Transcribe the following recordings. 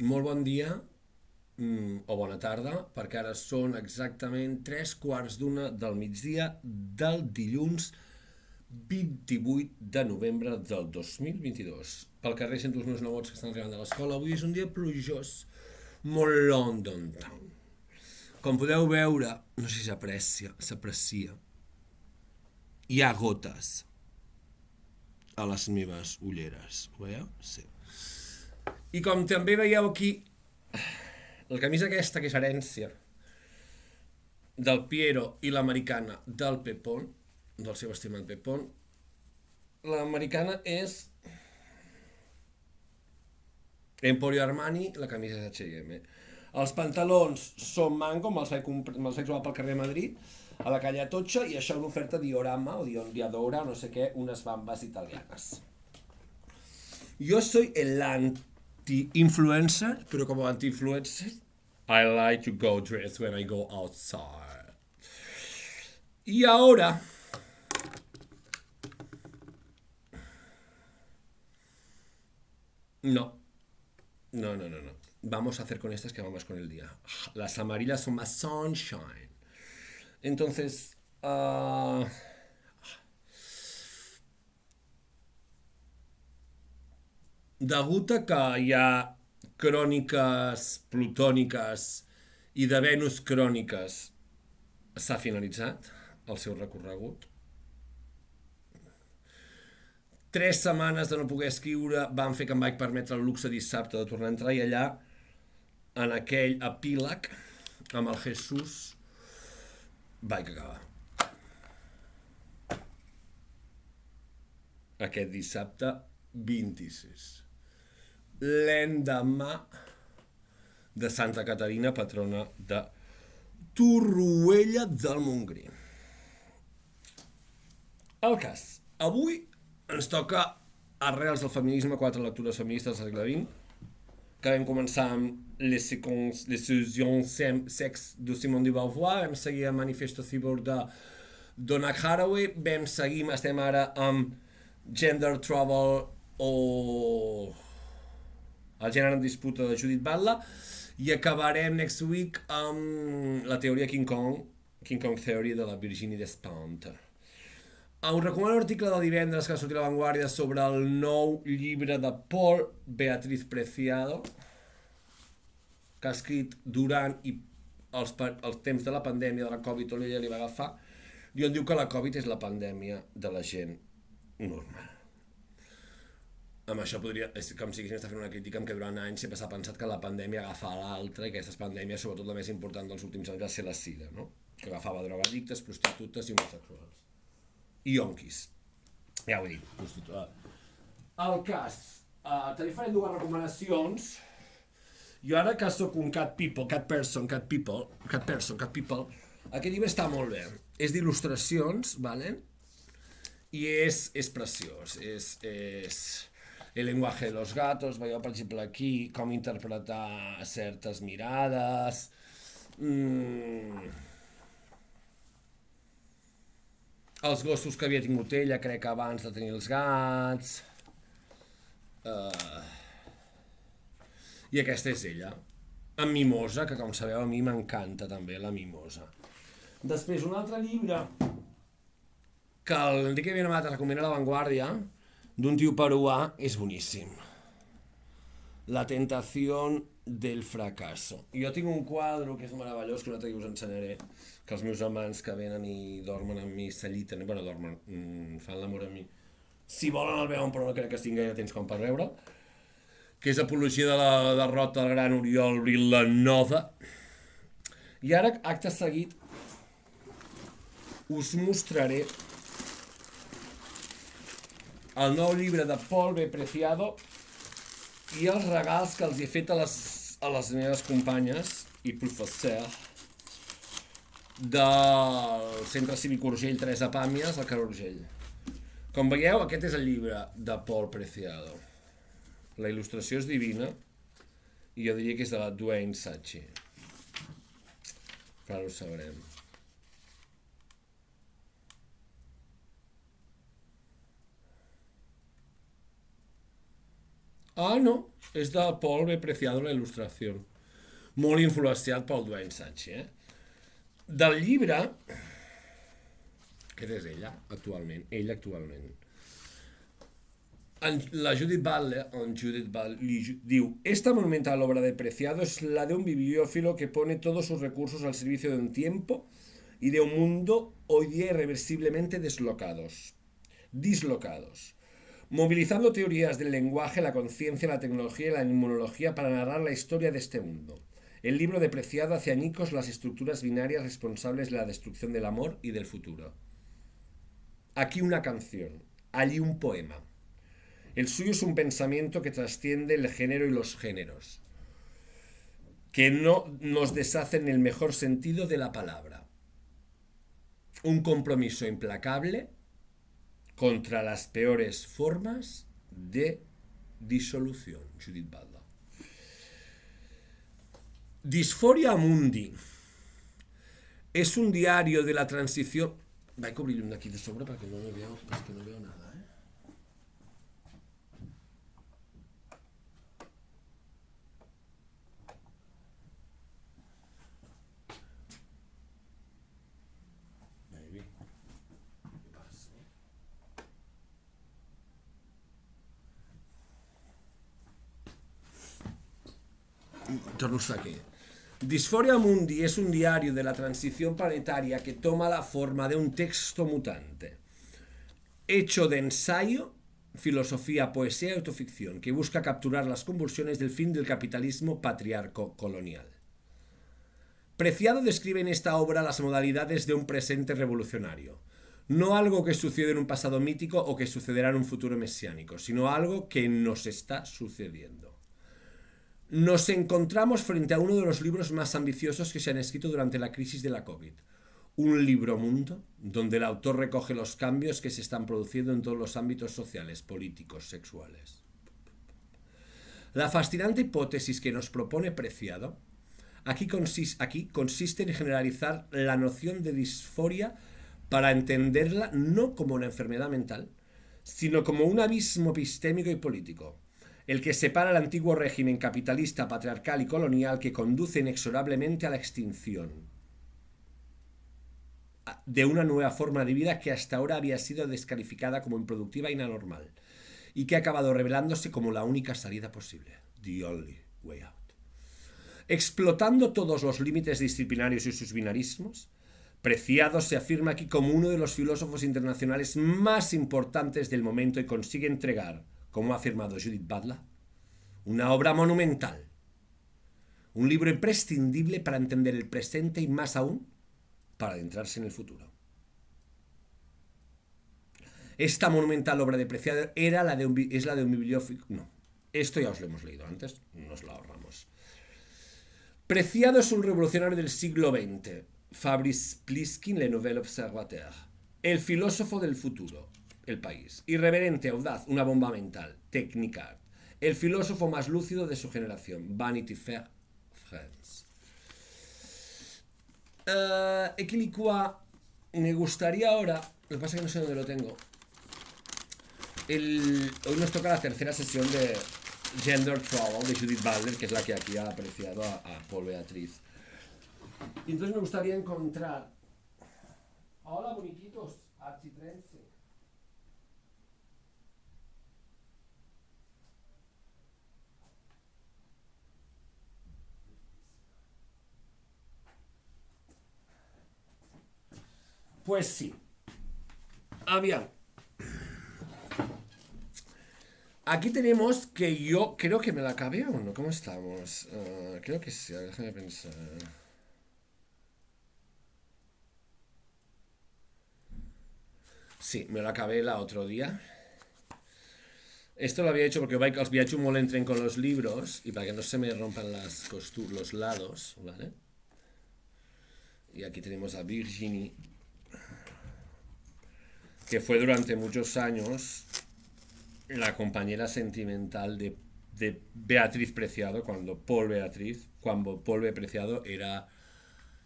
Molt bon dia o bona tarda, perquè ara són exactament 3 quarts d'una del migdia del dilluns 28 de novembre del 2022. Pel carrer sento els meus nebots que estan arribant de l'escola. Avui és un dia plujós, molt London Town. Com podeu veure, no sé si s'aprecia, hi ha gotes a les meves ulleres. Ho veieu? Sí. I com també veieu aquí, la camisa aquesta, que és herència del Piero, i l'americana del Pepón, del seu estimat Pepón, l'americana és Emporio Armani, la camisa és H&M. Els pantalons són Mango, me'ls vaig trobar pel carrer Madrid, a la calle Atocha, i això és una oferta Diorama, o Diadora, o no sé què, unes bambes italianes. Yo soy el anti-influencer, pero como anti-influencer, I like to go dress when I go outside. Y ahora, no, no. Vamos a hacer con estas que vamos con el día. Las amarillas son más sunshine. Entonces, degut a que hi ha cròniques plutòniques i de Venus cròniques, s'ha finalitzat el seu recorregut. 3 setmanes de no poder escriure van fer que em vaig permetre el luxe dissabte de tornar a entrar, i allà, en aquell epíleg amb el Jesús, vaig acabar. Aquest dissabte 26, l'endemà de Santa Caterina, patrona de Torroella del Montgrí. El cas, avui ens toca Arrels del feminisme, 4 lectures feministes del segle XX, que vam començar amb Les Illusions Sex de Simone de Beauvoir, vam seguir amb Manifesto Cyborg de Donna Haraway, vam seguir, estem ara amb Gender Trouble o El gènere en disputa de Judith Butler, i acabarem next week amb la teoria King Kong Theory de la Virginie Despentes. Us recomano l'article de divendres que va sortir a La Vanguardia sobre el nou llibre de Paul Beatriz Preciado, que ha escrit durant els temps de la pandèmia de la Covid, tot ella li va agafar, i on diu que la Covid és la pandèmia de la gent normal. Amb això és com si haguéssim estat fent una crítica amb que durant anys sempre s'ha pensat que la pandèmia agafava l'altra, i aquestes pandèmies, sobretot la més important dels últims anys, va ser la sida, no? Que agafava drogadictes, prostitutes i homosexuals. I yonquis. Ja ho he dit, prostituta. El cas, te li faré 2 recomanacions. Jo ara que sóc un cat person, aquest llibre està molt bé. És d'il·lustracions, vale? I és preciós. És el lenguaje de los gatos, veieu per exemple aquí com interpretar certes mirades, els gossos que havia tingut ella, crec, abans de tenir els gats, i aquesta és ella, amb mimosa, que com sabeu a mi m'encanta també la mimosa. Després un altre llibre que l'Enrique Benamata recomana a La Vanguardia, d'un tio peruà, és boníssim. La tentación del fracaso. Jo tinc un quadre que és meravellós, que un altre dia us ensenyaré, que els meus amants que venen i dormen amb mi s'alliten, bueno, dormen, fan l'amor amb mi, si volen el veuen, però no crec que tinguin gaire temps com per veure'l, que és apologia de la derrota del gran Oriol Vilanova. I ara, acte seguit, us mostraré el nou llibre de Paul B. Preciado i els regals que els he fet a les meves companyes i professors del Centre Cívic Urgell Teresa Pàmies al carrer Urgell. Com veieu, aquest és el llibre de Paul Preciado. La il·lustració és divina i jo diria que és de la Dwayne Sachi. Però ara ho sabrem. Ah, no, és de Paul B. Preciado, la il·lustració. Molt influenciat pel Dwayne Sachi, eh? Del llibre, que és ella actualment. Judith Butler diu, esta monumental obra de Preciado es la de un bibliófilo que pone todos sus recursos al servicio de un tiempo y de un mundo hoy día irreversiblemente dislocados, movilizando teorías del lenguaje, la conciencia, la tecnología y la inmunología para narrar la historia de este mundo. El libro de Preciado hace añicos las estructuras binarias responsables de la destrucción del amor y del futuro. Aquí una canción, allí un poema. El suyo es un pensamiento que trasciende el género y los géneros, que no nos deshace en el mejor sentido de la palabra. Un compromiso implacable contra las peores formas de disolución. Judith Butler. Disforia Mundi es un diario de la transición. Va a cubrir una aquí de sobre para que no me veo, para que no veo nada, ¿eh? Torno aquí. Disforia Mundi es un diario de la transición planetaria que toma la forma de un texto mutante, hecho de ensayo, filosofía, poesía y autoficción, que busca capturar las convulsiones del fin del capitalismo patriarco colonial. Preciado describe en esta obra las modalidades de un presente revolucionario. No algo que sucede en un pasado mítico o que sucederá en un futuro mesiánico, sino algo que nos está sucediendo. Nos encontramos frente a uno de los libros más ambiciosos que se han escrito durante la crisis de la COVID. Un libro mundo donde el autor recoge los cambios que se están produciendo en todos los ámbitos sociales, políticos, sexuales. La fascinante hipótesis que nos propone Preciado aquí consiste en generalizar la noción de disforia para entenderla no como una enfermedad mental, sino como un abismo epistémico y político, el que separa el antiguo régimen capitalista, patriarcal y colonial que conduce inexorablemente a la extinción de una nueva forma de vida que hasta ahora había sido descalificada como improductiva y anormal, y que ha acabado revelándose como la única salida posible. The only way out. Explotando todos los límites disciplinarios y sus binarismos, Preciado se afirma aquí como uno de los filósofos internacionales más importantes del momento y consigue entregar, como ha afirmado Judith Butler, una obra monumental, un libro imprescindible para entender el presente y más aún para adentrarse en el futuro. Esta monumental obra de Preciado es la de un bibliófilo. No, esto ya os lo hemos leído antes, nos lo ahorramos. Preciado es un revolucionario del siglo XX. Fabrice Pliskin, Le Nouvel Observateur. El filósofo del futuro, El País. Irreverente, audaz, una bomba mental, Technicart. El filósofo más lúcido de su generación, Vanity Fair, France. Equilicua, me gustaría ahora, lo que pasa es que no sé dónde lo tengo. Hoy nos toca la tercera sesión de Gender Trouble de Judith Butler, que es la que aquí ha apreciado a Paul Beatriz. Y entonces me gustaría encontrar. Hola, boniquitos, architrense. Pues sí. Había. Aquí tenemos que yo creo que me la acabé o no. ¿Cómo estamos? Creo que sí. Déjame pensar. Sí, me lo acabé el otro día. Esto lo había hecho porque os había hecho un molentren con los libros y para que no se me rompan los lados, ¿vale? Y aquí tenemos a Virginie, que fue durante muchos años la compañera sentimental de Beatriz Preciado, cuando Paul B. Preciado era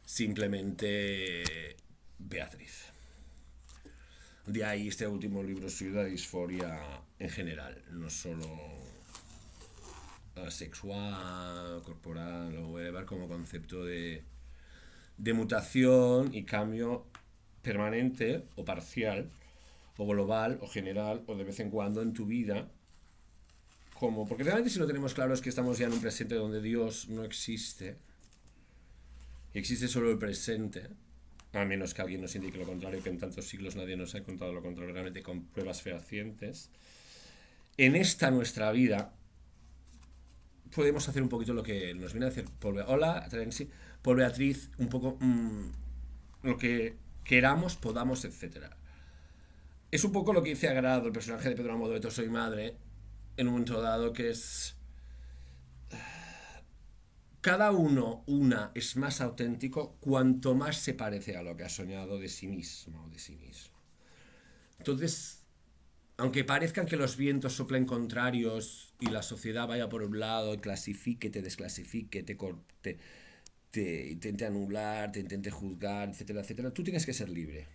simplemente Beatriz. De ahí este último libro suyo, la disforia en general, no solo sexual, corporal o whatever como concepto de mutación y cambio permanente o parcial o global o general o de vez en cuando en tu vida, como porque realmente si lo tenemos claro es que estamos ya en un presente donde Dios no existe y existe solo el presente, a menos que alguien nos indique lo contrario, que en tantos siglos nadie nos ha contado lo contrario realmente con pruebas fehacientes. En esta nuestra vida podemos hacer un poquito lo que nos viene a decir hola Trency, Paul Beatriz, un poco lo que queramos, podamos, etcétera. Es un poco lo que dice Agrado, el personaje de Pedro Almodovar, Soy Madre, en un momento dado, que es cada una es más auténtico cuanto más se parece a lo que ha soñado de sí mismo o de sí mismo. Entonces, aunque parezcan que los vientos soplen contrarios y la sociedad vaya por un lado, clasifique, te desclasifique, te intente anular, te intente juzgar, etcétera, etcétera, tú tienes que ser libre.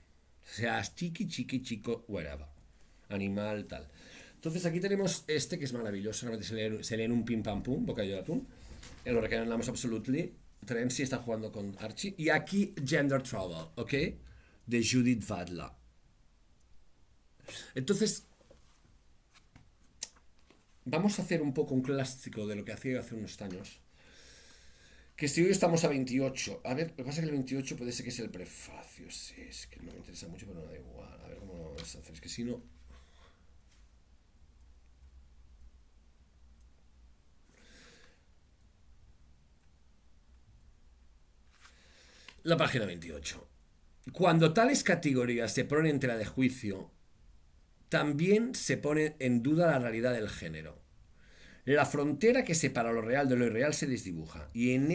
Seas chico, whatever. Animal, tal. Entonces aquí tenemos este que es maravilloso, realmente se lee en un pim pam pum, bocadillo de atún. En lo que recomendamos absolutely. Trency está jugando con Archie. Y aquí Gender Trouble, ¿ok? De Judith Butler. Entonces, vamos a hacer un poco un clásico de lo que hacía hace unos años. Que si hoy estamos a 28, a ver, lo que pasa es que el 28 puede ser que sea el prefacio, sí, es que no me interesa mucho, pero no da igual, a ver cómo lo vamos a hacer, es que si no... La página 28. Cuando tales categorías se ponen en tela de juicio, también se pone en duda la realidad del género. La frontera que separa lo real de lo irreal se desdibuja y es en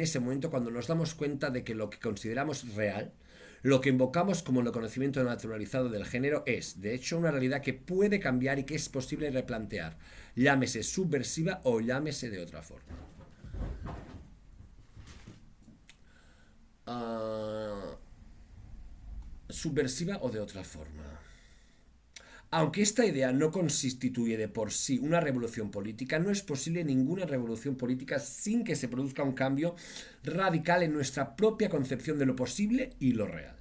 ese momento cuando nos damos cuenta de que lo que consideramos real, lo que invocamos como el conocimiento naturalizado del género es, de hecho, una realidad que puede cambiar y que es posible replantear, llámese subversiva o llámese de otra forma. Subversiva o de otra forma. Aunque esta idea no constituye de por sí una revolución política, no es posible ninguna revolución política sin que se produzca un cambio radical en nuestra propia concepción de lo posible y lo real.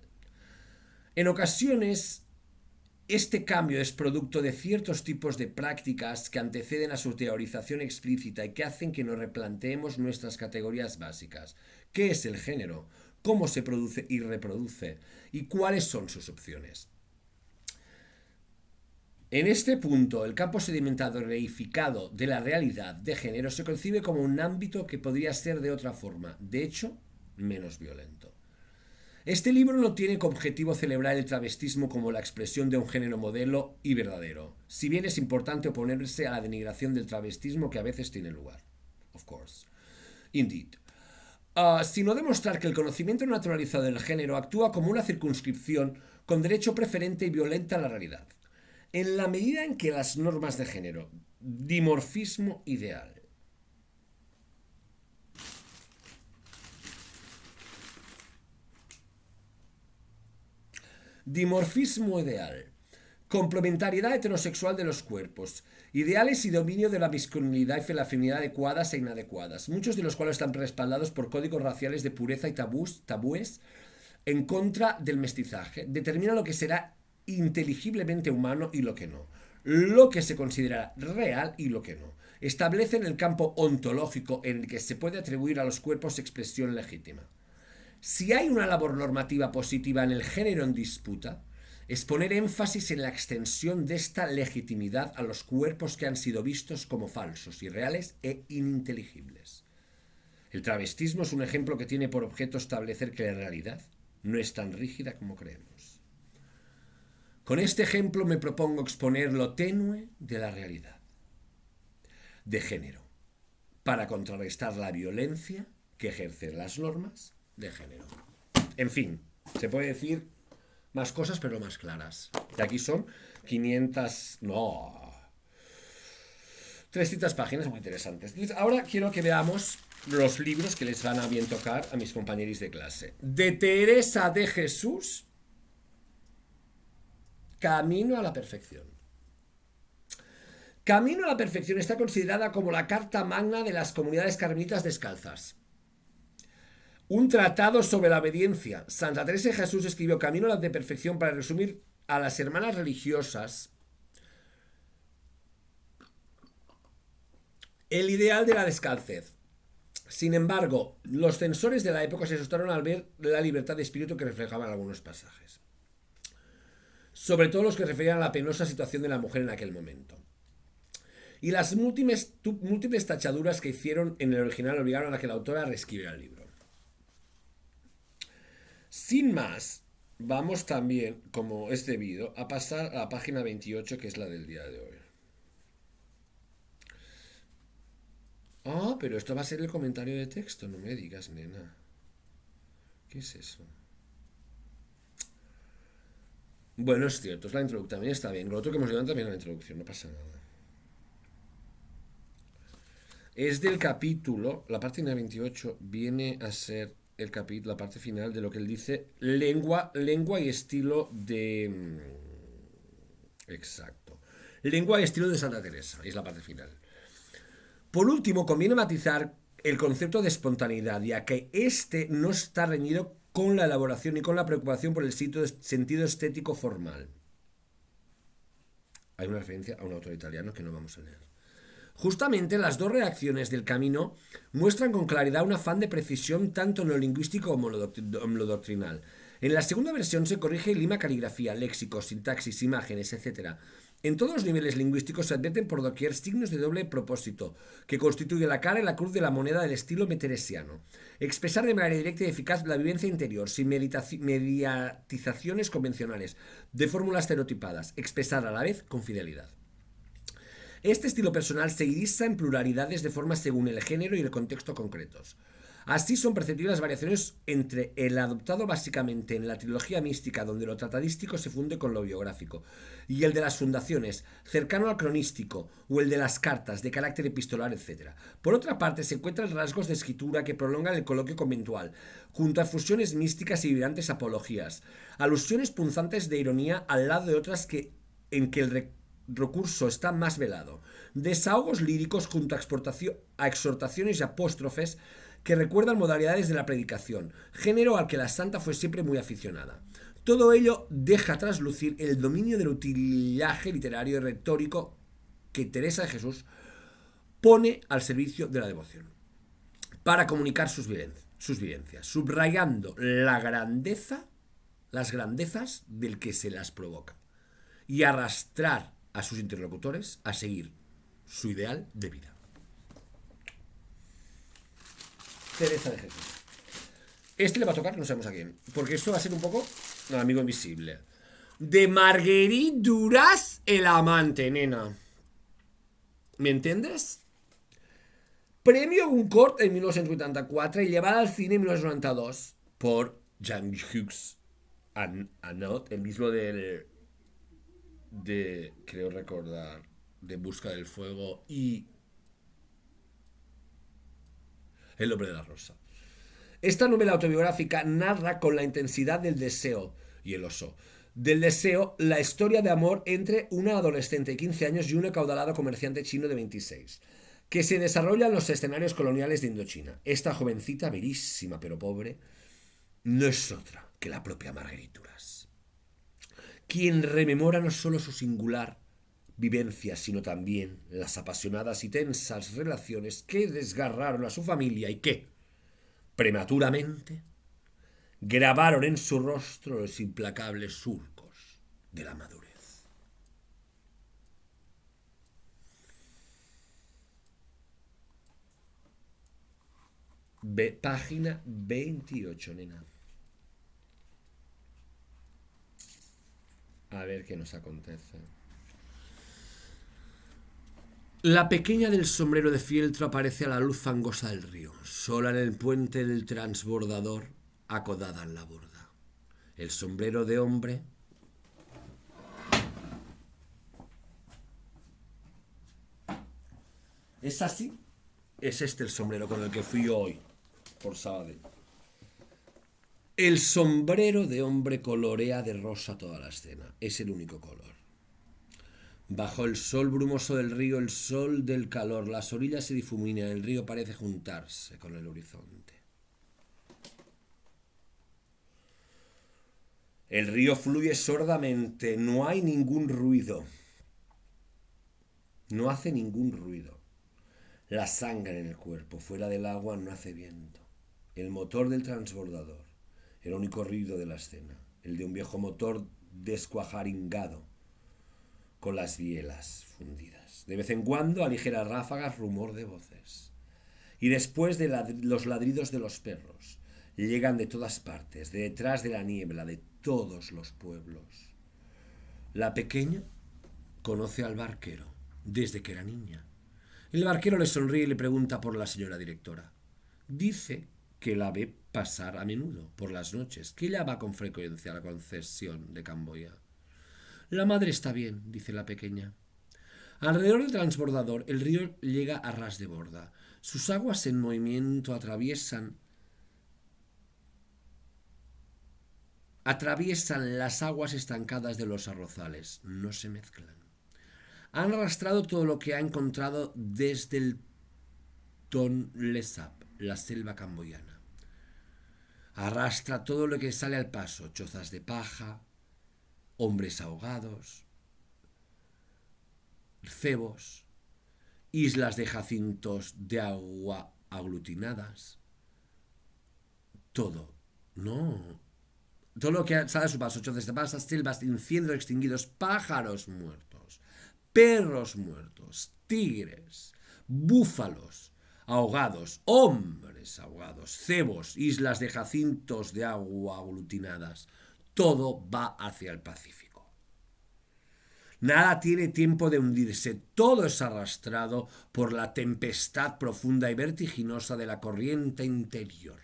En ocasiones, este cambio es producto de ciertos tipos de prácticas que anteceden a su teorización explícita y que hacen que nos replanteemos nuestras categorías básicas. ¿Qué es el género? ¿Cómo se produce y reproduce? ¿Y cuáles son sus opciones? En este punto, el campo sedimentado y reificado de la realidad de género se concibe como un ámbito que podría ser de otra forma, de hecho, menos violento. Este libro no tiene como objetivo celebrar el travestismo como la expresión de un género modelo y verdadero, si bien es importante oponerse a la denigración del travestismo que a veces tiene lugar. Of course. Indeed. Sino demostrar que el conocimiento naturalizado del género actúa como una circunscripción con derecho preferente y violenta a la realidad. En la medida en que las normas de género, dimorfismo ideal, complementariedad heterosexual de los cuerpos, ideales y dominio de la masculinidad y la feminidad adecuadas e inadecuadas, muchos de los cuales están respaldados por códigos raciales de pureza y tabúes en contra del mestizaje, determina lo que será inteligiblemente humano y lo que no, lo que se considera real y lo que no. Establecen el campo ontológico en el que se puede atribuir a los cuerpos expresión legítima. Si hay una labor normativa positiva en el género en disputa, es poner énfasis en la extensión de esta legitimidad a los cuerpos que han sido vistos como falsos, irreales e ininteligibles. El travestismo es un ejemplo que tiene por objeto establecer que la realidad no es tan rígida como creemos. Con este ejemplo me propongo exponer lo tenue de la realidad de género para contrarrestar la violencia que ejercen las normas de género. En fin, se puede decir más cosas pero más claras. Y aquí son 300 páginas muy interesantes. Entonces, ahora quiero que veamos los libros que les van a bien tocar a mis compañeros de clase. De Teresa de Jesús, Camino a la perfección. Camino a la perfección está considerada como la carta magna de las comunidades carmelitas descalzas. Un tratado sobre la obediencia. Santa Teresa de Jesús escribió Camino a la perfección para resumir a las hermanas religiosas el ideal de la descalcez. Sin embargo, los censores de la época se asustaron al ver la libertad de espíritu que reflejaban algunos pasajes, sobre todo los que referían a la penosa situación de la mujer en aquel momento. Y las múltiples tachaduras que hicieron en el original obligaron a que la autora reescribiera el libro. Sin más, vamos también, como es debido, a pasar a la página 28, que es la del día de hoy. Ah, pero esto va a ser el comentario de texto, no me digas, nena. ¿Qué es eso? Bueno, es cierto, es la introducción, también está bien. Lo otro que hemos leído también es la introducción, no pasa nada. Es del capítulo, la parte 28 viene a ser el capítulo, la parte final de lo que él dice, lengua y estilo de... Exacto. Lengua y estilo de Santa Teresa, es la parte final. Por último, conviene matizar el concepto de espontaneidad, ya que este no está reñido con la elaboración ni con la preocupación por el sentido estético formal. Hay una referencia a un autor italiano que no vamos a leer. Justamente las dos reacciones del camino muestran con claridad un afán de precisión tanto en lo lingüístico como en lo doctrinal. En la segunda versión se corrige y lima caligrafía, léxico, sintaxis, imágenes, etc. En todos los niveles lingüísticos se advierten por doquier signos de doble propósito, que constituye la cara y la cruz de la moneda del estilo meteresiano. Expresar de manera directa y eficaz la vivencia interior, sin mediatizaciones convencionales, de fórmulas estereotipadas, expresar a la vez con fidelidad. Este estilo personal se irisa en pluralidades de formas según el género y el contexto concretos. Así son perceptibles las variaciones entre el adoptado básicamente en la trilogía mística, donde lo tratadístico se funde con lo biográfico, y el de las fundaciones, cercano al cronístico, o el de las cartas, de carácter epistolar, etc. Por otra parte, se encuentran rasgos de escritura que prolongan el coloquio conventual, junto a fusiones místicas y vibrantes apologías, alusiones punzantes de ironía al lado de otras en que el recurso está más velado, desahogos líricos junto a exhortaciones y apóstrofes que recuerdan modalidades de la predicación, género al que la santa fue siempre muy aficionada. Todo ello deja traslucir el dominio del utillaje literario y retórico que Teresa de Jesús pone al servicio de la devoción, para comunicar sus vivencias, subrayando las grandezas del que se las provoca, y arrastrar a sus interlocutores a seguir su ideal de vida. Teresa de Jesús. Este le va a tocar, no sabemos a quién, porque esto va a ser un poco amigo invisible. De Marguerite Duras, el amante, nena. ¿Me entiendes? Premio Goncourt en 1984 y llevada al cine en 1992 por Jean-Hugues Anot, el mismo de creo recordar, de Busca del Fuego y El hombre de la rosa. Esta novela autobiográfica narra con la intensidad del deseo y el oso del deseo la historia de amor entre una adolescente de 15 años y un acaudalado comerciante chino de 26, que se desarrolla en los escenarios coloniales de Indochina. Esta jovencita, bellísima pero pobre, no es otra que la propia Marguerite Duras, quien rememora no solo su singular vivencia, sino también las apasionadas y tensas relaciones que desgarraron a su familia y que, prematuramente, grabaron en su rostro los implacables surcos de la madurez. Página 28, nena. A ver qué nos acontece. La pequeña del sombrero de fieltro aparece a la luz fangosa del río, sola en el puente del transbordador, acodada en la borda. El sombrero de hombre es así. Es este el sombrero con el que fui yo hoy, por Sabadell. El sombrero de hombre colorea de rosa toda la escena. Es el único color. Bajo el sol brumoso del río, el sol del calor, las orillas se difuminan, el río parece juntarse con el horizonte. El río fluye sordamente, no hay ningún ruido. No hace ningún ruido. La sangre en el cuerpo, fuera del agua, no hace viento. El motor del transbordador, el único ruido de la escena, el de un viejo motor descuajaringado, con las bielas fundidas. De vez en cuando, a ligeras ráfagas, rumor de voces. Y después de los ladridos de los perros, llegan de todas partes, de detrás de la niebla, de todos los pueblos. La pequeña conoce al barquero desde que era niña. El barquero le sonríe y le pregunta por la señora directora. Dice que la ve pasar a menudo, por las noches, que ella va con frecuencia a la concesión de Camboya. La madre está bien, dice la pequeña. Alrededor del transbordador, el río llega a ras de borda. Sus aguas en movimiento atraviesan las aguas estancadas de los arrozales. No se mezclan. Han arrastrado todo lo que ha encontrado desde el Tonle Sap, la selva camboyana. Arrastra todo lo que sale al paso, chozas de paja, hombres ahogados, cebos, islas de jacintos de agua aglutinadas. Todo. No. Todo lo que sale a su paso, chozas de paja, selvas, incendios extinguidos, pájaros muertos, perros muertos, tigres, búfalos ahogados, hombres ahogados, cebos, islas de jacintos de agua aglutinadas. Todo va hacia el Pacífico. Nada tiene tiempo de hundirse, todo es arrastrado por la tempestad profunda y vertiginosa de la corriente interior.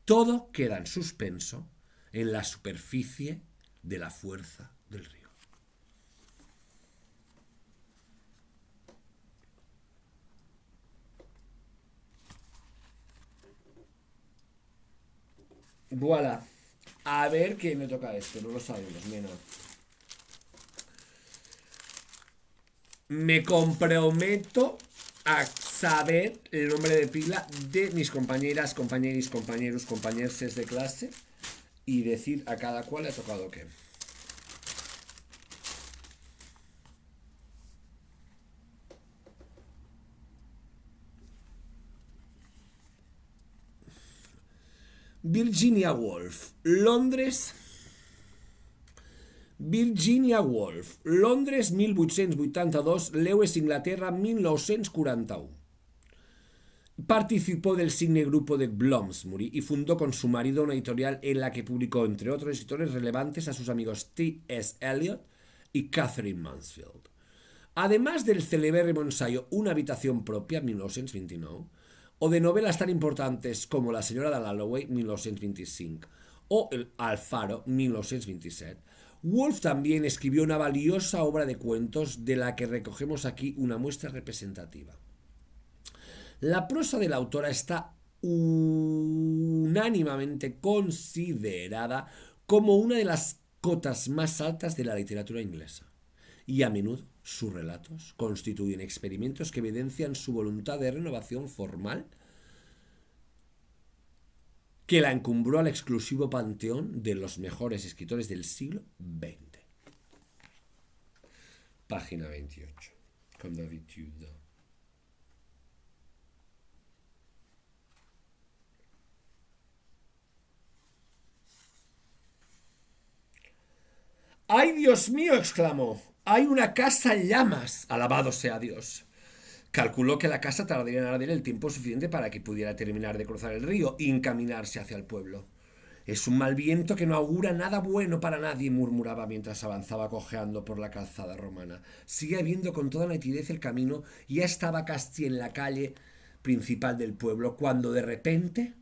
Todo queda en suspenso en la superficie de la fuerza del río. Voilà. A ver quién me toca esto, no lo sabemos, nena. Me comprometo a saber el nombre de pila de mis compañeras, compañeros, compañeros de clase y decir a cada cual le ha tocado qué. Virginia Woolf, Londres. Virginia Woolf, Londres 1882, Lewes, Inglaterra 1941. Participó del Signe Grupo de Bloomsbury y fundó con su marido una editorial en la que publicó, entre otros escritores relevantes, a sus amigos T.S. Eliot y Catherine Mansfield. Además del celebérrimo ensayo Una habitación propia, 1929, o de novelas tan importantes como La senyora de l'Alloway, 1925, o El Alfaro, 1927, Woolf también escribió una valiosa obra de cuentos de la que recogemos aquí una muestra representativa. La prosa de la autora está unánimemente considerada como una de las cotas más altas de la literatura inglesa, y a menudo sus relatos constituyen experimentos que evidencian su voluntad de renovación formal que la encumbró al exclusivo panteón de los mejores escritores del siglo XX. Página 28. Comme d'habitude. ¡Ay, Dios mío!, exclamó. ¡Hay una casa en llamas! ¡Alabado sea Dios! Calculó que la casa tardaría en arder el tiempo suficiente para que pudiera terminar de cruzar el río y encaminarse hacia el pueblo. Es un mal viento que no augura nada bueno para nadie, murmuraba mientras avanzaba cojeando por la calzada romana. Sigue viendo con toda nitidez el camino y ya estaba casi en la calle principal del pueblo cuando de repente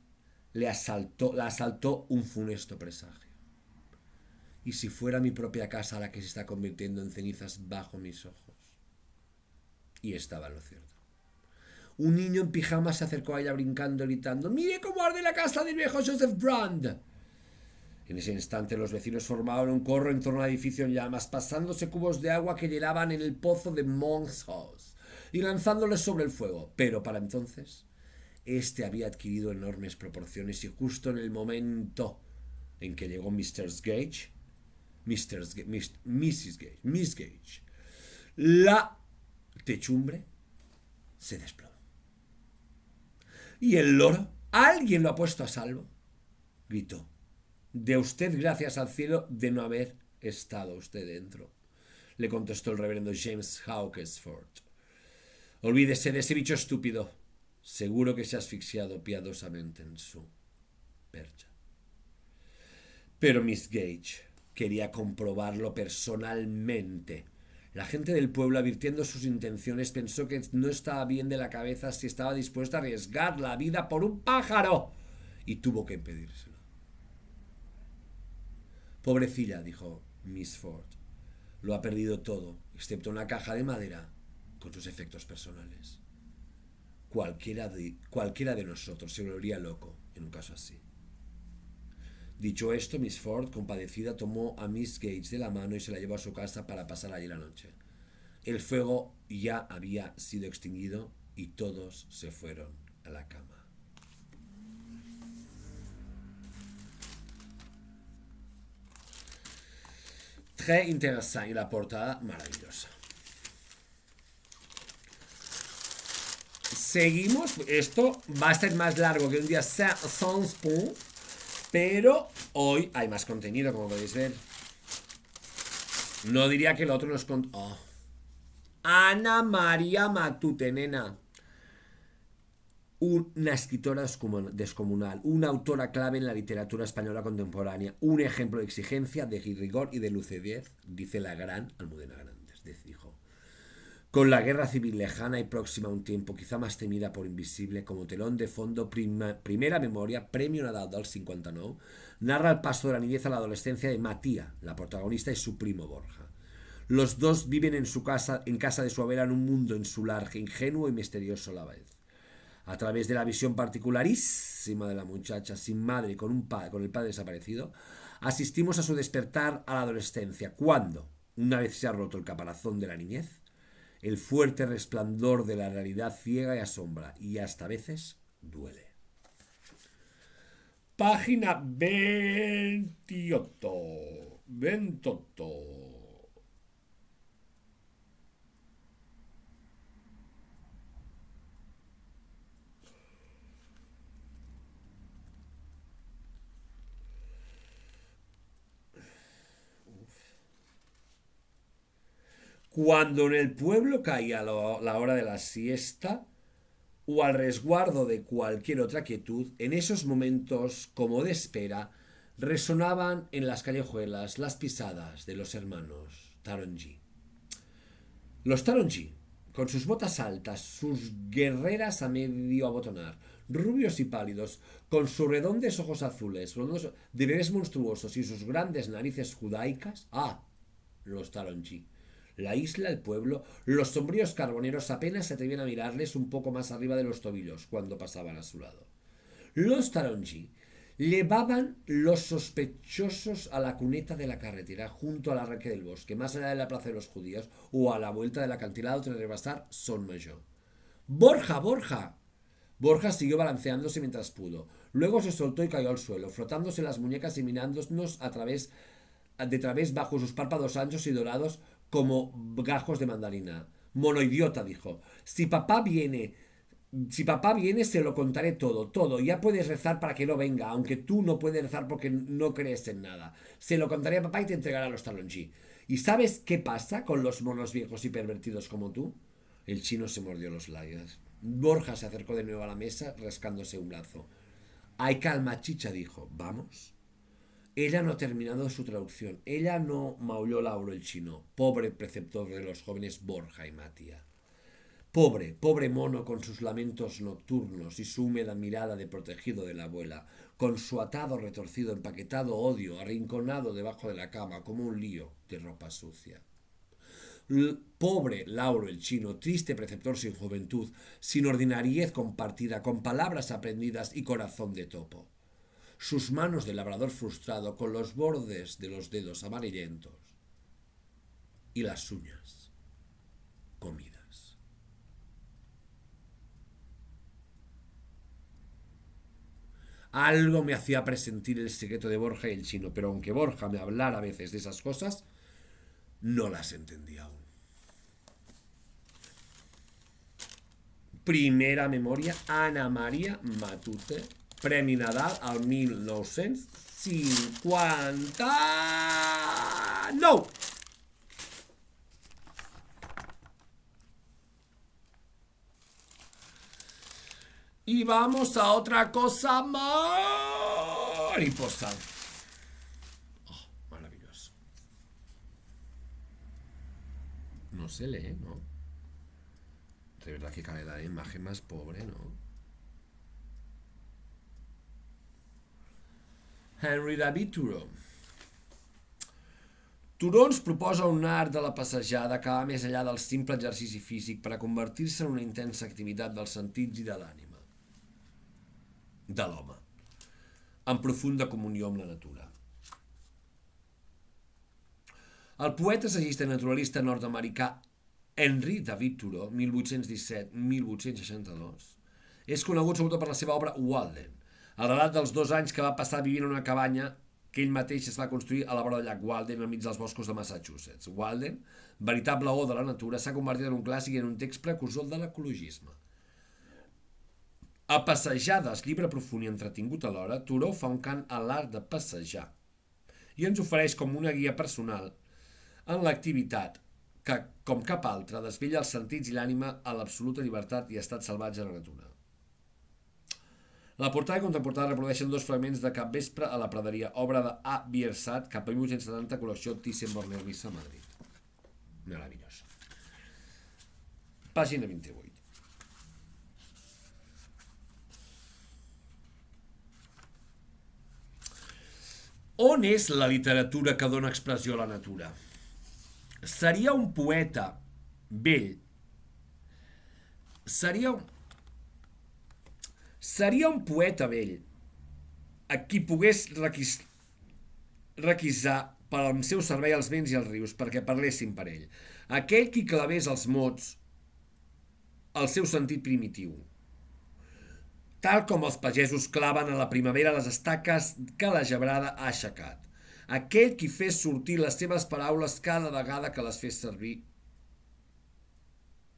la asaltó un funesto presagio. ¿Y si fuera mi propia casa la que se está convirtiendo en cenizas bajo mis ojos? Y estaba en lo cierto. Un niño en pijama se acercó a ella brincando, gritando: ¡Mire cómo arde la casa del viejo Joseph Brand! En ese instante los vecinos formaban un corro en torno al edificio en llamas, pasándose cubos de agua que llenaban en el pozo de Monk's House y lanzándoles sobre el fuego. Pero para entonces, este había adquirido enormes proporciones y justo en el momento en que llegó Miss Gage, la techumbre se desplomó. Y el loro, ¿alguien lo ha puesto a salvo?, gritó. De usted gracias al cielo de no haber estado usted dentro, le contestó el reverendo James Hawkesford. Olvídese de ese bicho estúpido. Seguro que se ha asfixiado piadosamente en su percha. Pero Miss Gage quería comprobarlo personalmente. La gente del pueblo, advirtiendo sus intenciones, pensó que no estaba bien de la cabeza si estaba dispuesta a arriesgar la vida por un pájaro, y tuvo que impedírselo. Pobrecilla, dijo Miss Ford. Lo ha perdido todo, excepto una caja de madera con sus efectos personales. Cualquiera de nosotros se volvería loco en un caso así. Dicho esto, Miss Ford, compadecida, tomó a Miss Gage de la mano y se la llevó a su casa para pasar allí la noche. El fuego ya había sido extinguido y todos se fueron a la cama. Très interesante y la portada maravillosa. Seguimos, esto va a ser más largo que un día sans pont, pero hoy hay más contenido, como podéis ver. No diría que el otro nos Ana María Matute, nena. Una escritora descomunal, una autora clave en la literatura española contemporánea, un ejemplo de exigencia, de rigor y de lucidez, dice la gran Almudena Grandes, dijo. Con la guerra civil lejana y próxima a un tiempo, quizá más temida por invisible, como telón de fondo, primera memoria, premio Nadal del 59, narra el paso de la niñez a la adolescencia de Matía, la protagonista, y su primo Borja. Los dos viven en casa de su abuela, en un mundo insular, ingenuo y misterioso a la vez. A través de la visión particularísima de la muchacha sin madre y con el padre desaparecido, asistimos a su despertar a la adolescencia, cuando, una vez se ha roto el caparazón de la niñez, el fuerte resplandor de la realidad ciega y asombra, y hasta a veces duele. Página 28. 28. Cuando en el pueblo caía la hora de la siesta, o al resguardo de cualquier otra quietud, en esos momentos, como de espera, resonaban en las callejuelas las pisadas de los hermanos Taronji. Los Taronji, con sus botas altas, sus guerreras a medio abotonar, rubios y pálidos, con sus redondos ojos azules, de bebés monstruosos y sus grandes narices judaicas, los Taronji. La isla, el pueblo, los sombríos carboneros apenas se atrevían a mirarles un poco más arriba de los tobillos cuando pasaban a su lado. Los Taronji llevaban los sospechosos a la cuneta de la carretera, junto al arranque del bosque, más allá de la plaza de los judíos, o a la vuelta del acantilado tras rebasar Son Mayor. ¡Borja, Borja! Borja siguió balanceándose mientras pudo. Luego se soltó y cayó al suelo, frotándose las muñecas y mirándonos de través bajo sus párpados anchos y dorados como gajos de mandarina. Monoidiota, dijo. Si papá viene, se lo contaré todo, todo. Ya puedes rezar para que no venga, aunque tú no puedes rezar porque no crees en nada. Se lo contaré a papá y te entregará a los Taronji. ¿Y sabes qué pasa con los monos viejos y pervertidos como tú? El chino se mordió los labios. Borja se acercó de nuevo a la mesa, rascándose un brazo. Hay calma, chicha, dijo. ¿Vamos? Ella no ha terminado su traducción. Ella no, maulló Lauro el chino, pobre preceptor de los jóvenes Borja y Matías. Pobre, pobre mono con sus lamentos nocturnos y su húmeda mirada de protegido de la abuela, con su atado retorcido, empaquetado odio, arrinconado debajo de la cama como un lío de ropa sucia. Pobre Lauro el chino, triste preceptor sin juventud, sin ordinariez compartida, con palabras aprendidas y corazón de topo. sus manos de labrador frustrado con los bordes de los dedos amarillentos y las uñas comidas. Algo me hacía presentir el secreto de Borja y el chino, pero aunque Borja me hablara a veces de esas cosas, no las entendía aún. Primera memòria, Anna Maria Matute, Premi Nadal al 1959. Y vamos a otra cosa mariposa. Oh, maravilloso. No se lee, ¿no? De verdad que cada imagen más pobre, ¿no? Henry David Thoreau. Thoreau ens proposa un art de la passejada que va més enllà del simple exercici físic per a convertir-se en una intensa activitat dels sentits i de l'ànima. De l'home. En profunda comunió amb la natura. El poeta assagista i naturalista nord-americà Henry David Thoreau, 1817-1862, és conegut sobretot per la seva obra Walden, el relat dels 2 anys que va passar vivint en una cabanya que ell mateix es va construir a la vora del llac Walden enmig dels boscos de Massachusetts. Walden, veritable o de la natura, s'ha convertit en un clàssic i en un text precursor de l'ecologisme. A Passejades, llibre profund i entretingut alhora, Thoreau fa un cant a l'art de passejar i ens ofereix com una guia personal en l'activitat que, com cap altra, desvella els sentits i l'ànima a l'absoluta llibertat i estat salvatge de la natura. La portada i contraportada reprodueixen 2 fragments de Capvespre a la praderia, obra de A. Biersat, cap a 1870, col·lecció Thyssen-Bornemisza, Madrid. Meravellós. Pàgina 28. On és la literatura que dona expressió a la natura? Seria un poeta vell. Seria un poeta vell a qui pogués requisar per al seu servei els vents i els rius perquè parlessin per ell. Aquell qui clavés els mots al seu sentit primitiu. Tal com els pagesos claven a la primavera les estaques que la gebrada ha aixecat. Aquell qui fes sortir les seves paraules cada vegada que les fes servir,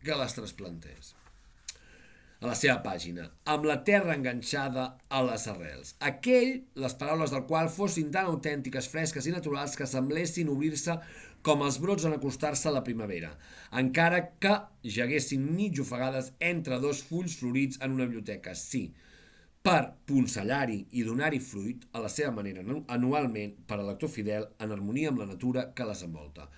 que les trasplantés. A la seva pàgina, amb la terra enganxada a les arrels. Aquell, les paraules del qual fossin tan autèntiques, fresques i naturals que semblessin obrir-se com els brots en acostar-se a la primavera, encara que jaguessin mig ofegades entre 2 fulls florits en una biblioteca. Sí, per puncellar-hi i donar-hi fruit, a la seva manera, anualment, per al lector fidel, en harmonia amb la natura que les envolta.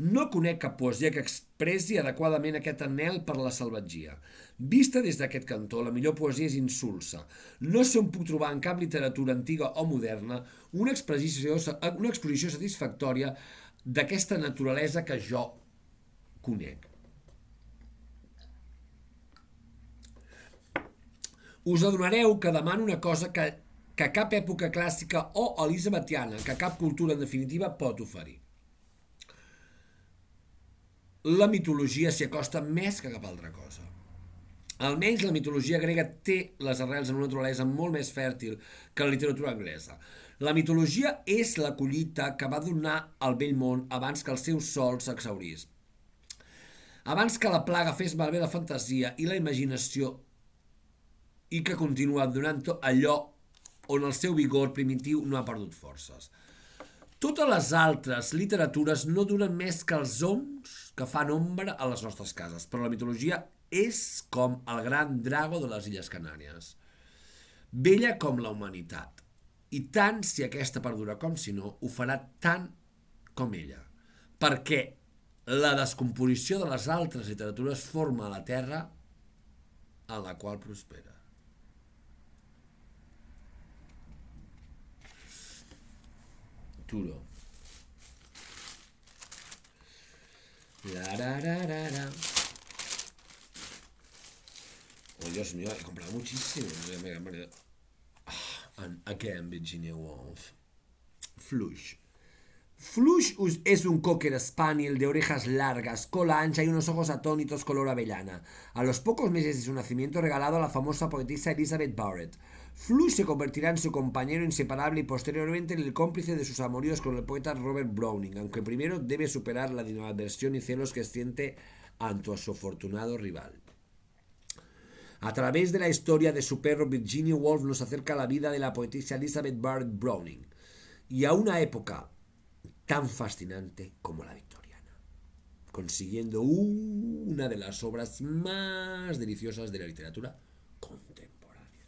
No conec cap poesia que expressi adequadament aquest anhel per la salvatgia. Vista des d'aquest cantó, la millor poesia és insulsa. No sé on puc trobar en cap literatura antiga o moderna una exposició satisfactòria d'aquesta naturalesa que jo conec. Us adonareu que demano una cosa que cap època clàssica o elisabetiana, que cap cultura en definitiva pot oferir. La mitologia s'hi acosta més que cap altra cosa. Almenys la mitologia grega té les arrels en una naturalesa molt més fèrtil que la literatura anglesa. La mitologia és la collita que va donar al vell món abans que el seu sol s'exhaurís. Abans que la plaga fes malbé la fantasia i la imaginació i que continua donant allò on el seu vigor primitiu no ha perdut forces. Totes les altres literatures no duren més que els oms que fan ombra a les nostres cases, però la mitologia és com el gran drago de les Illes Canàries, vella com la humanitat, i tant si aquesta perdura com si no, ho farà tant com ella, perquè la descomposició de les altres literatures forma la terra en la qual prospera. Thoreau. Oh, Dios mío, he comprado muchísimo. And again, Virginia Woolf. Flush. Flush es un cocker spaniel de orejas largas, cola ancha y unos ojos atónitos color avellana. A los pocos meses de su nacimiento regalado a la famosa poetisa Elizabeth Barrett. Flush se convertirá en su compañero inseparable y posteriormente en el cómplice de sus amoríos con el poeta Robert Browning, aunque primero debe superar la animadversión y celos que siente ante su afortunado rival. A través de la historia de su perro, Virginia Woolf nos acerca a la vida de la poetisa Elizabeth Barrett Browning y a una época tan fascinante como la victoriana, consiguiendo una de las obras más deliciosas de la literatura contemporánea.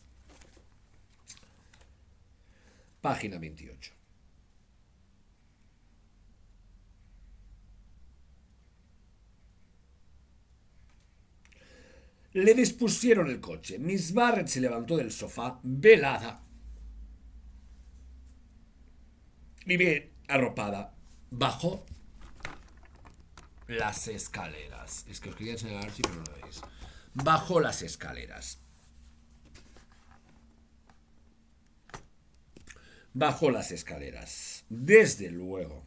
Página 28. Le dispusieron el coche. Miss Barrett se levantó del sofá, velada y bien arropada. Bajó las escaleras. Es que os quería enseñar si pero no lo veis. Bajó las escaleras. Bajó las escaleras. Desde luego,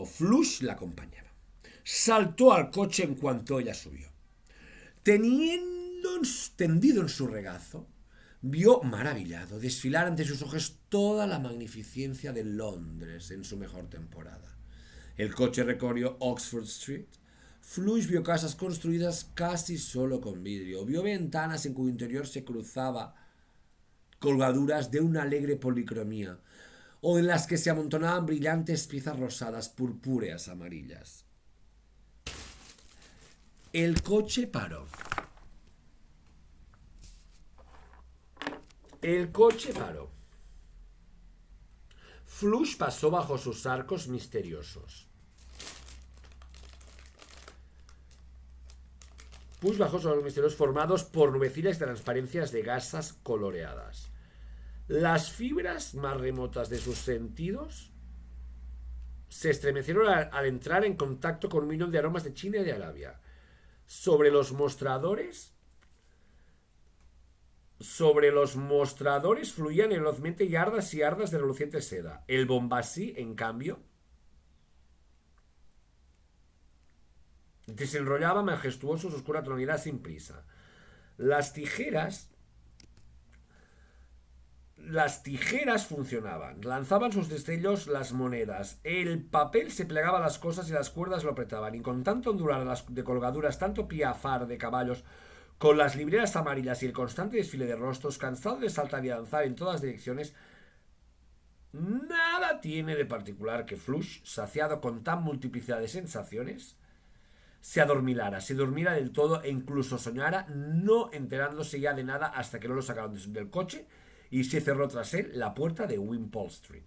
Flush la acompañaba. Saltó al coche en cuanto ella subió. Tendido en su regazo, vio maravillado desfilar ante sus ojos toda la magnificencia de Londres en su mejor temporada. El coche recorrió Oxford Street. Flush vio casas construidas casi solo con vidrio. Vio ventanas en cuyo interior se cruzaba colgaduras de una alegre policromía, o en las que se amontonaban brillantes piezas rosadas, purpúreas, amarillas. El coche paró. Flush pasó bajo sus arcos misteriosos. Formados por nubecillas de transparencias de gasas coloreadas. Las fibras más remotas de sus sentidos se estremecieron al entrar en contacto con un millón de aromas de China y de Arabia. Sobre los mostradores fluían velozmente yardas y yardas de reluciente seda. El Bombassí, en cambio, desenrollaba majestuoso su oscura tonalidad sin prisa. Las tijeras funcionaban, lanzaban sus destellos las monedas, el papel se plegaba a las cosas y las cuerdas lo apretaban, y con tanto ondular de colgaduras, tanto piafar de caballos, con las libreras amarillas y el constante desfile de rostros, cansado de saltar y danzar en todas direcciones, nada tiene de particular que Flush, saciado con tan multiplicidad de sensaciones, se adormilara, se durmiera del todo e incluso soñara, no enterándose ya de nada hasta que no lo sacaron del coche y se cerró tras él la puerta de Wimpole Street.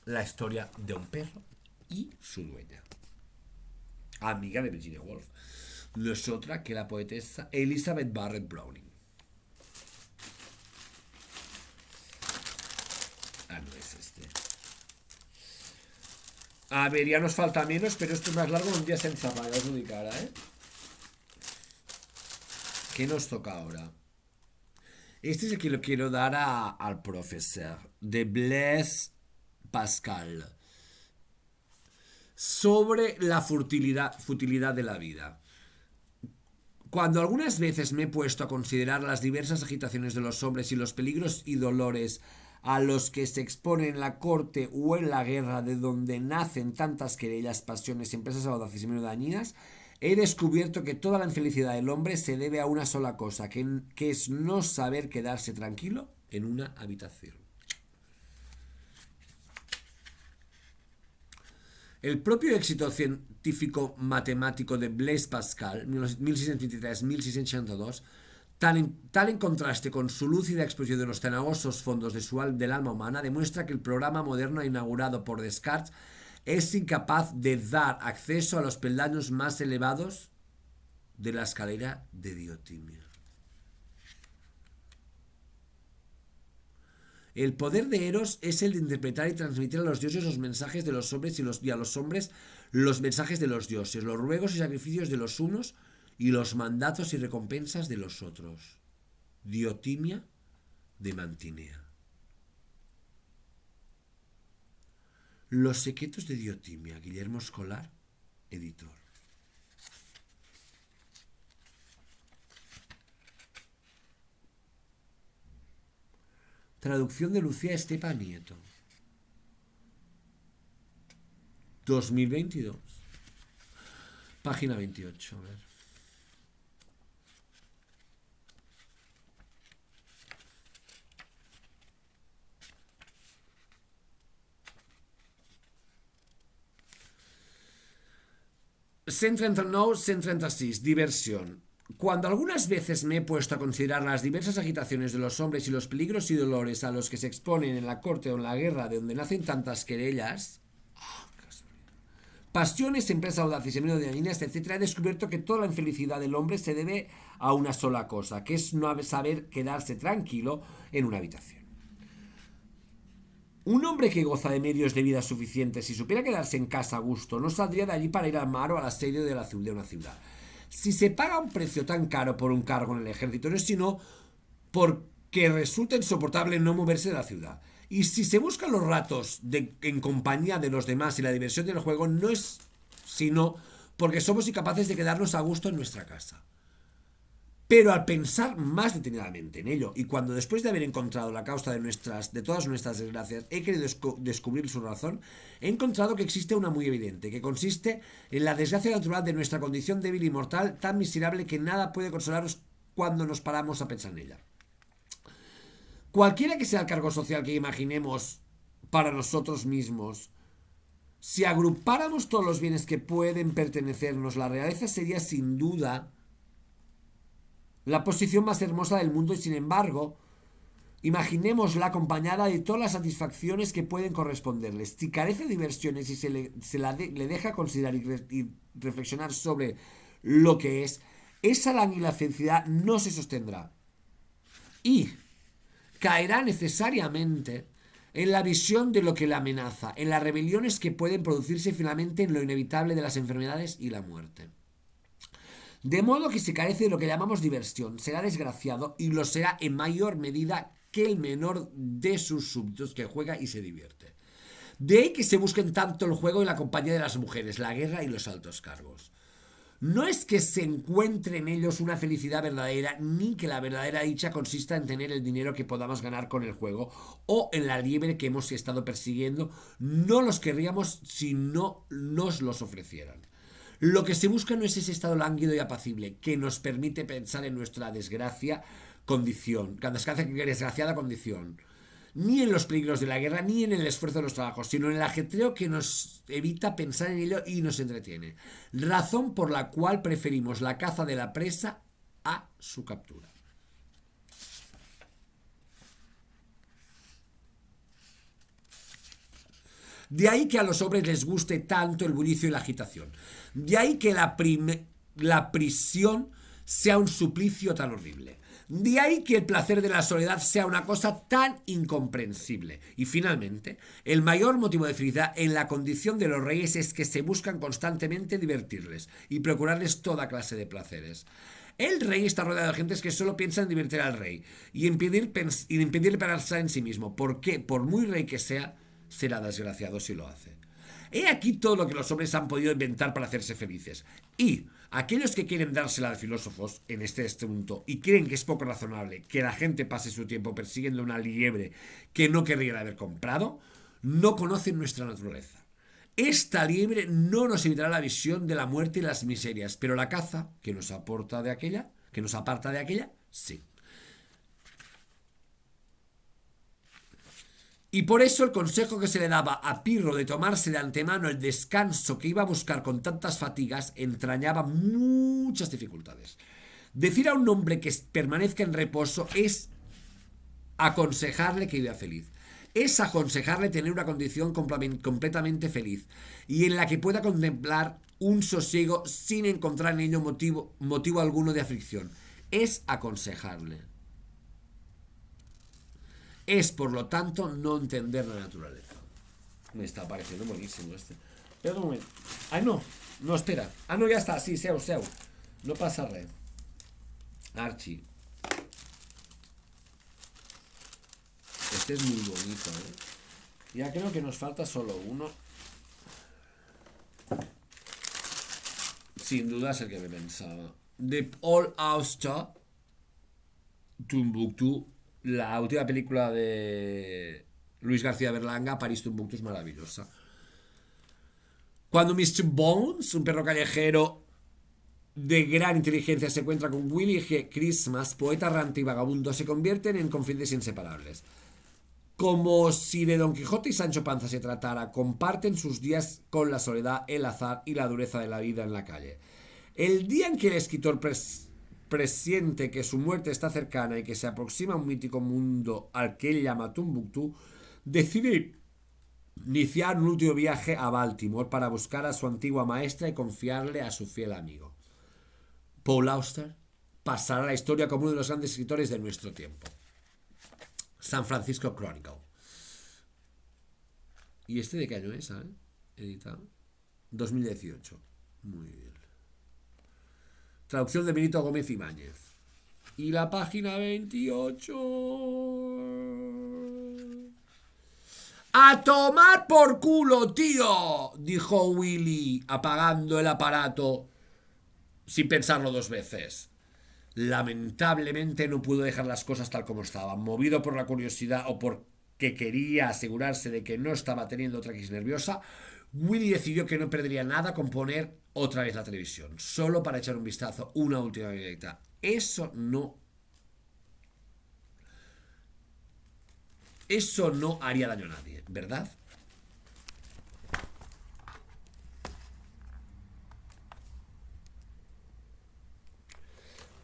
La historia de un perro y su dueña, amiga de Virginia Woolf, no es otra que la poetesa Elizabeth Barrett Browning. No es este. A ver, ya nos falta menos, pero esto es más largo un día sense pagar, os ho dic ara, ¿Qué nos toca ahora? Este es el que lo quiero dar al profesor, de Blaise Pascal, sobre la futilidad de la vida. Cuando algunas veces me he puesto a considerar las diversas agitaciones de los hombres y los peligros y dolores a los que se exponen en la corte o en la guerra, de donde nacen tantas querellas, pasiones, empresas audaces y menos dañinas, he descubierto que toda la infelicidad del hombre se debe a una sola cosa, que es no saber quedarse tranquilo en una habitación. El propio éxito científico-matemático de Blaise Pascal, 1623-1662, tal en contraste con su lúcida exposición de los cenagosos fondos del alma humana, demuestra que el programa moderno inaugurado por Descartes es incapaz de dar acceso a los peldaños más elevados de la escalera de Diotimio. El poder de Eros es el de interpretar y transmitir a los dioses los mensajes de los hombres y a los hombres los mensajes de los dioses, los ruegos y sacrificios de los unos y los mandatos y recompensas de los otros. Diotimia de Mantinea. Los secretos de Diotimia, Guillermo Escolar, editor. Traducción de Lucía Estepa Nieto. 2022. Página 28, a ver. No, 136. Diversión. Cuando algunas veces me he puesto a considerar las diversas agitaciones de los hombres y los peligros y dolores a los que se exponen en la corte o en la guerra de donde nacen tantas querellas, pasiones, empresas audaces y miedo de niñas, etc., he descubierto que toda la infelicidad del hombre se debe a una sola cosa, que es no saber quedarse tranquilo en una habitación. Un hombre que goza de medios de vida suficientes, si supiera quedarse en casa a gusto, no saldría de allí para ir al mar o al asedio de una ciudad. Si se paga un precio tan caro por un cargo en el ejército, no es sino porque resulta insoportable no moverse de la ciudad. Y si se buscan los ratos en compañía de los demás y la diversión del juego, no es sino porque somos incapaces de quedarnos a gusto en nuestra casa. Pero al pensar más detenidamente en ello, y cuando después de haber encontrado la causa de todas nuestras desgracias, he querido descubrir su razón, he encontrado que existe una muy evidente, que consiste en la desgracia natural de nuestra condición débil y mortal, tan miserable que nada puede consolarnos cuando nos paramos a pensar en ella. Cualquiera que sea el cargo social que imaginemos para nosotros mismos, si agrupáramos todos los bienes que pueden pertenecernos, la realeza sería sin duda la posición más hermosa del mundo y, sin embargo, imaginémosla acompañada de todas las satisfacciones que pueden corresponderles. Si carece de diversiones y le deja considerar y reflexionar sobre lo que es, esa la felicidad no se sostendrá y caerá necesariamente en la visión de lo que la amenaza, en las rebeliones que pueden producirse finalmente, en lo inevitable de las enfermedades y la muerte. De modo que si carece de lo que llamamos diversión, será desgraciado y lo será en mayor medida que el menor de sus súbditos que juega y se divierte. De ahí que se busquen tanto el juego y la compañía de las mujeres, la guerra y los altos cargos. No es que se encuentre en ellos una felicidad verdadera, ni que la verdadera dicha consista en tener el dinero que podamos ganar con el juego o en la liebre que hemos estado persiguiendo. No los querríamos si no nos los ofrecieran. Lo que se busca no es ese estado lánguido y apacible que nos permite pensar en nuestra desgraciada condición, ni en los peligros de la guerra, ni en el esfuerzo de los trabajos, sino en el ajetreo que nos evita pensar en ello y nos entretiene. Razón por la cual preferimos la caza de la presa a su captura. De ahí que a los hombres les guste tanto el bullicio y la agitación. De ahí que la prisión sea un suplicio tan horrible. De ahí que el placer de la soledad sea una cosa tan incomprensible. Y finalmente, el mayor motivo de felicidad en la condición de los reyes es que se buscan constantemente divertirles y procurarles toda clase de placeres. El rey está rodeado de gentes que solo piensan en divertir al rey y impedirle pensar en sí mismo. ¿Por qué? Por muy rey que sea, será desgraciado si lo hace. He aquí todo lo que los hombres han podido inventar para hacerse felices. Y aquellos que quieren dársela de filósofos en este punto y creen que es poco razonable que la gente pase su tiempo persiguiendo una liebre que no querrían haber comprado, no conocen nuestra naturaleza. Esta liebre no nos evitará la visión de la muerte y las miserias, pero la caza que nos aparta de aquella, sí. Y por eso el consejo que se le daba a Pirro de tomarse de antemano el descanso que iba a buscar con tantas fatigas entrañaba muchas dificultades. Decir a un hombre que permanezca en reposo es aconsejarle que viva feliz. Es aconsejarle tener una condición completamente feliz y en la que pueda contemplar un sosiego sin encontrar en ello motivo alguno de aflicción. Es aconsejarle. Es, por lo tanto, no entender la naturaleza. Me está pareciendo buenísimo este. Espera un momento. Ay, no, espera. Ah, no, ya está, sí, seu. No pasa res. Archie. Este es muy bonito, ¿eh? Ya creo que nos falta solo uno. Sin duda es el que me pensaba. The All Auster, Tumbuktu, la última película de Luis García Berlanga, París Tumbuktu, es maravillosa. Cuando Mr. Bones, un perro callejero de gran inteligencia, se encuentra con Willy G. Christmas, poeta errante y vagabundo, se convierten en confidentes inseparables. Como si de Don Quijote y Sancho Panza se tratara, comparten sus días con la soledad, el azar y la dureza de la vida en la calle. El día en que el escritor presiente que su muerte está cercana y que se aproxima a un mítico mundo al que él llama Tumbuktu, decide iniciar un último viaje a Baltimore para buscar a su antigua maestra y confiarle a su fiel amigo. Paul Auster pasará a la historia como uno de los grandes escritores de nuestro tiempo. San Francisco Chronicle. ¿Y este de qué año es? Editado 2018. Muy bien. Traducción de Benito Gómez Ibáñez. Y la página 28. ¡A tomar por culo, tío!, dijo Willy, apagando el aparato sin pensarlo dos veces. Lamentablemente no pudo dejar las cosas tal como estaban. Movido por la curiosidad o porque quería asegurarse de que no estaba teniendo otra crisis nerviosa, Willy decidió que no perdería nada con poner otra vez la televisión, solo para echar un vistazo una última vez. Eso no haría daño a nadie, ¿verdad?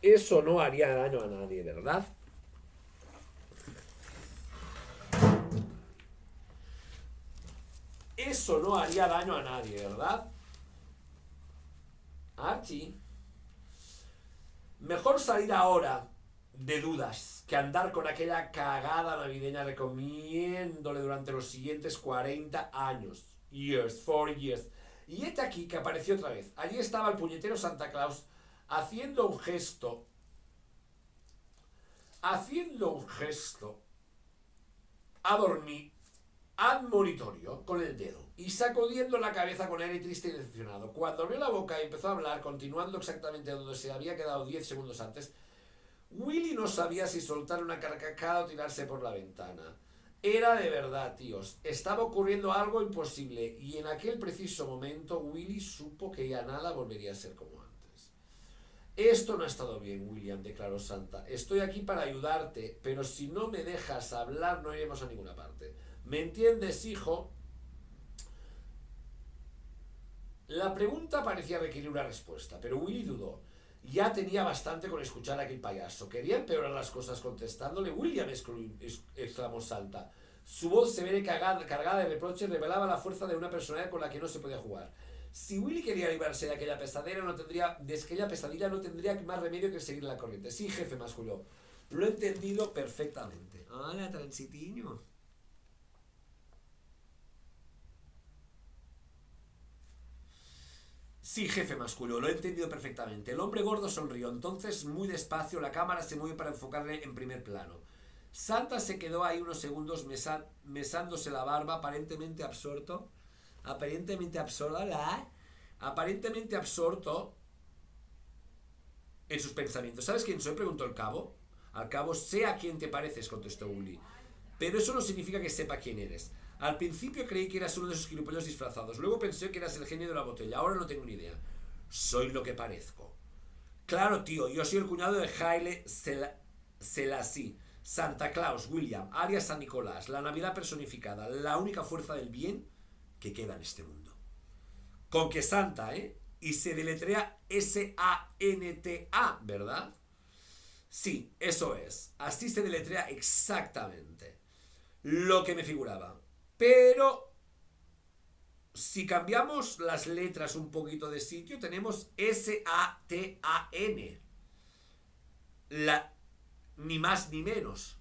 Eso no haría daño a nadie, ¿verdad? Eso no haría daño a nadie, ¿verdad? Archie. Mejor salir ahora de dudas que andar con aquella cagada navideña recomiéndole durante los siguientes 40 años. 40 years. Y este aquí que apareció otra vez. Allí estaba el puñetero Santa Claus haciendo un gesto. Admonitorio con el dedo y sacudiendo la cabeza con aire triste y decepcionado. Cuando abrió la boca y empezó a hablar, continuando exactamente donde se había quedado 10 segundos antes, Willy no sabía si soltar una carcajada o tirarse por la ventana. Era de verdad, tíos. Estaba ocurriendo algo imposible y en aquel preciso momento Willy supo que ya nada volvería a ser como antes. Esto no ha estado bien, William, declaró Santa. Estoy aquí para ayudarte, pero si no me dejas hablar no iremos a ninguna parte. ¿Me entiendes, hijo? La pregunta parecía requerir una respuesta, pero Willy dudó. Ya tenía bastante con escuchar a aquel payaso. ¿Quería empeorar las cosas contestándole? William, exclamó Santa. Su voz severa y cargada de reproches revelaba la fuerza de una personalidad con la que no se podía jugar. Si Willy quería librarse de aquella pesadilla, no tendría más remedio que seguir la corriente. Sí, jefe, masculló. Lo he entendido perfectamente. ¡Hola, transitiño! Sí, jefe, masculó, lo he entendido perfectamente. El hombre gordo sonrió. Entonces, muy despacio, la cámara se movió para enfocarle en primer plano. Santa se quedó ahí unos segundos mesándose la barba, aparentemente absorto en sus pensamientos. ¿Sabes quién soy?, preguntó el cabo. Al cabo, sé a quién te pareces, contestó Willy. Pero eso no significa que sepa quién eres. Al principio creí que eras uno de esos gilipollas disfrazados. Luego pensé que eras el genio de la botella. Ahora no tengo ni idea. Soy lo que parezco. Claro, tío. Yo soy el cuñado de Haile Selassie. Santa Claus, William, alias San Nicolás. La Navidad personificada. La única fuerza del bien que queda en este mundo. Con que Santa, Y se deletrea S-A-N-T-A, ¿verdad? Sí, eso es. Así se deletrea exactamente. Lo que me figuraba. Pero si cambiamos las letras un poquito de sitio, tenemos S-A-T-A-N. Ni más ni menos.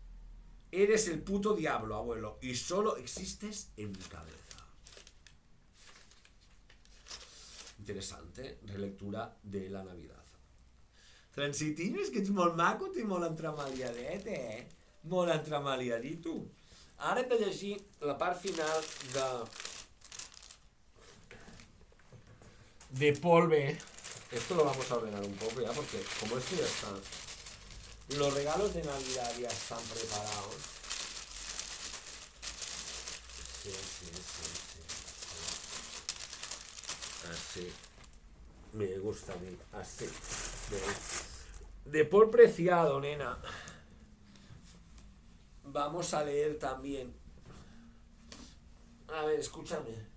Eres el puto diablo, abuelo, y solo existes en mi cabeza. Interesante relectura de la Navidad. Transitiño, és que ets molt maco i molt entremaliadet, molt entremaliadito. Ara hem de llegir la part final de Paul B. Esto lo vamos a ordenar un poco ya, porque como esto ya está. Los regalos de Navidad ya están preparados. Sí. Así. Me gusta a mí. Así. De Paul Preciado, nena. Vamos a leer también. A ver, escúchame.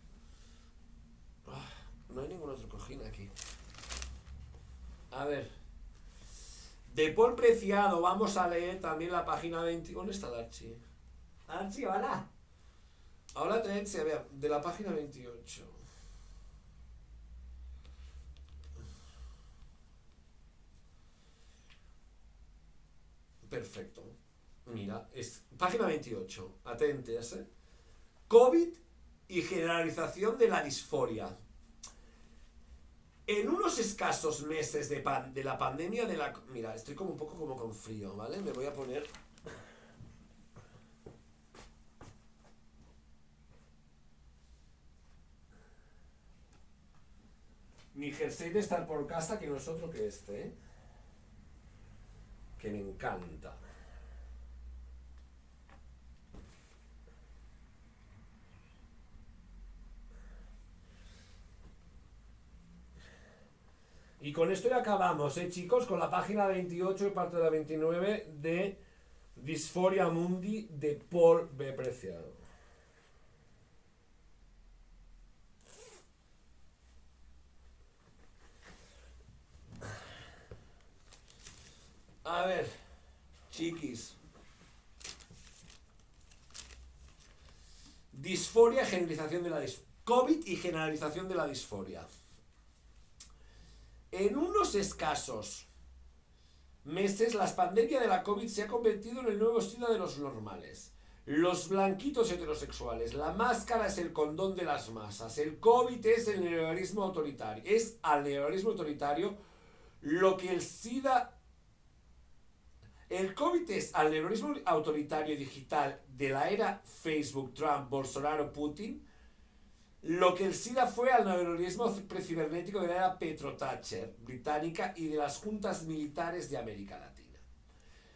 No hay ningún otro cojín aquí. A ver. De Paul Preciado, vamos a leer también la página 20. ¿Dónde está el Archie? Archie, hola. Ahora tenés, a ver, de la página 28. Perfecto. Mira, es página 28. Atentes, ¿eh? COVID y generalización de la disforia. En unos escasos meses de la pandemia de la... Mira, estoy como un poco como con frío, ¿vale? Me voy a poner... Mi jersey de estar por casa, que no es otro que este, ¿eh? Que me encanta. Y con esto ya acabamos, chicos, con la página 28 y parte de la 29 de Disforia Mundi de Paul B. Preciado. A ver, chiquis. Disforia, generalización de la disforia. COVID y generalización de la disforia. En unos escasos meses, la pandemia de la COVID se ha convertido en el nuevo estilo de los normales. Los blanquitos heterosexuales. La máscara es el condón de las masas. El COVID es el neoliberalismo autoritario. Es al neoliberalismo autoritario lo que el SIDA... El COVID es al neoliberalismo autoritario digital de la era Facebook, Trump, Bolsonaro, Putin, lo que el SIDA fue al neoliberalismo precibernético de la era Petro-Thatcher británica y de las juntas militares de América Latina.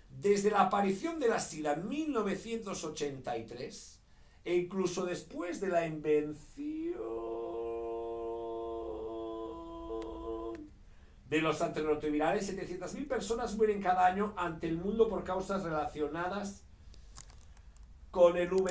Desde la aparición de la SIDA en 1983, e incluso después de la invención de los antirretrovirales, 700.000 personas mueren cada año ante el mundo por causas relacionadas con el VIH.